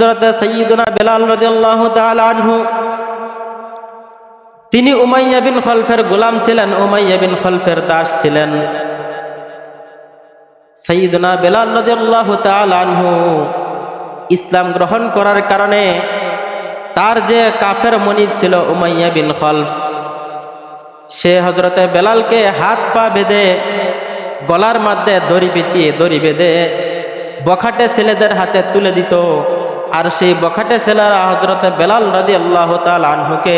হযরত সাইয়্যিদুনা বেলাল রাদিয়াল্লাহু তাআলা আনহু তিনি উমাইয়া বিন খলফের গোলাম ছিলেন, উমাইয়া বিন খলফের দাস ছিলেন। সাইয়্যিদুনা বেলাল রাদিয়াল্লাহু তাআলা আনহু ইসলাম গ্রহণ করার কারণে তার যে কাফের মনিব ছিল উমাইয়া বিন খলফ, সে হযরতে বেলালকে হাত পা বেঁধে গলার মধ্যে দড়ি পেঁচিয়ে দড়ি বেঁধে বখাটে ছেলেদের হাতে তুলে দিত। আর সেই বখাটে ছেলেরা হযরতে বেলাল রাদিয়াল্লাহু তাআলা আনহুকে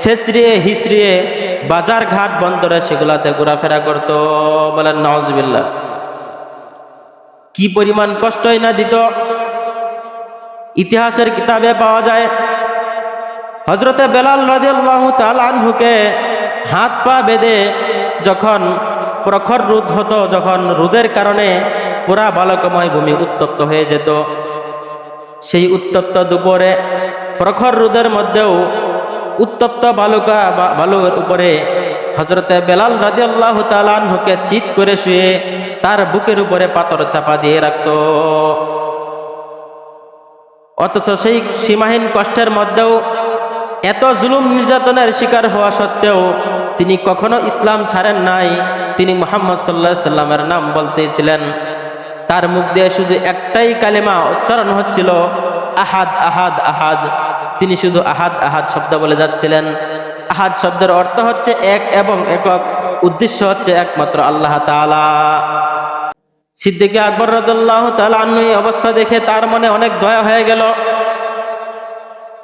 ছেঁচড়িয়ে হিচড়িয়ে বাজার ঘাট বন্দরে সেগুলাতে ঘোরাফেরা করত। বলেন নাউজুবিল্লাহ। কি পরিমাণ কষ্টই না দিত। ইতিহাসের কিতাবে পাওয়া যায় হযরতে বেলাল রাদিয়াল্লাহু তাআলা আনহুকে হাত পা বেঁধে যখন প্রখর রোদ হতো, যখন রোদের কারণে পুরা বালকময় ভূমি উত্তপ্ত হয়ে যেত, সেই উত্তপ্ত দুপুরে প্রখর রোদের মধ্যেও উত্তপ্ত বালুর উপরে হযরতে বেলাল রাদিয়াল্লাহু তাআলা আনহুকে চিৎ করে শুয়ে তার বুকের উপরে পাথর চাপা দিয়ে রাখত। অথচ সেই সীমাহীন কষ্টের মধ্যেও, এত জুলুম নির্যাতনের শিকার হওয়া সত্ত্বেও তিনি কখনো ইসলাম ছাড়েন নাই। তিনি মুহাম্মদ সাল্লাল্লাহু আলাইহি সাল্লামের নাম বলতেছিলেন। তার মুখ দিয়ে শুধু একটাই কালেমা উচ্চারণ হচ্ছিল, আহাদ আহাদ আহাদ। তিনি শুধু আহাদ আহাদ শব্দ বলে যাচ্ছিলেন। আহাদ শব্দের অর্থ হচ্ছে এক এবং একক, উদ্দেশ্য হচ্ছে একমাত্র আল্লাহ তাআলা। সিদ্দিক আকবর রাদিয়াল্লাহু তাআলা আনহু এই অবস্থা দেখে তার মনে অনেক দয়া হয়ে গেল।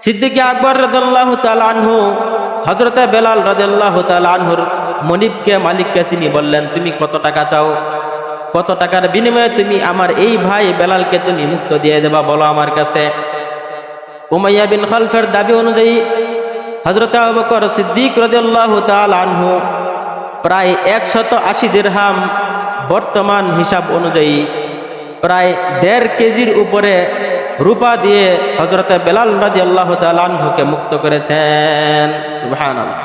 সিদ্দিক আকবর রাদিয়াল্লাহু তাআলা আনহু হযরতে বেলাল রাদিয়াল্লাহু তাআলা আনহুর মনিবকে, মালিককে তিনি বললেন, তুমি কত টাকা চাও? কত টাকার বিনিময়ে তুমি আমার এই ভাই বেলালকে তুমি মুক্ত দিয়ে দেবা, বলো আমার কাছে। উমাইয়া বিন খলফের দাবি অনুযায়ী হযরতে আবু বকর সিদ্দিক রাদিয়াল্লাহু তাআলা আনহু প্রায় 180 দিরহাম, বর্তমান হিসাব অনুযায়ী প্রায় 1.5 কেজির উপরে রূপা দিয়ে হযরতে বেলাল রাদিয়াল্লাহু তাআলা আনহুকে মুক্ত করেছেন। সুবহানাল্লাহ।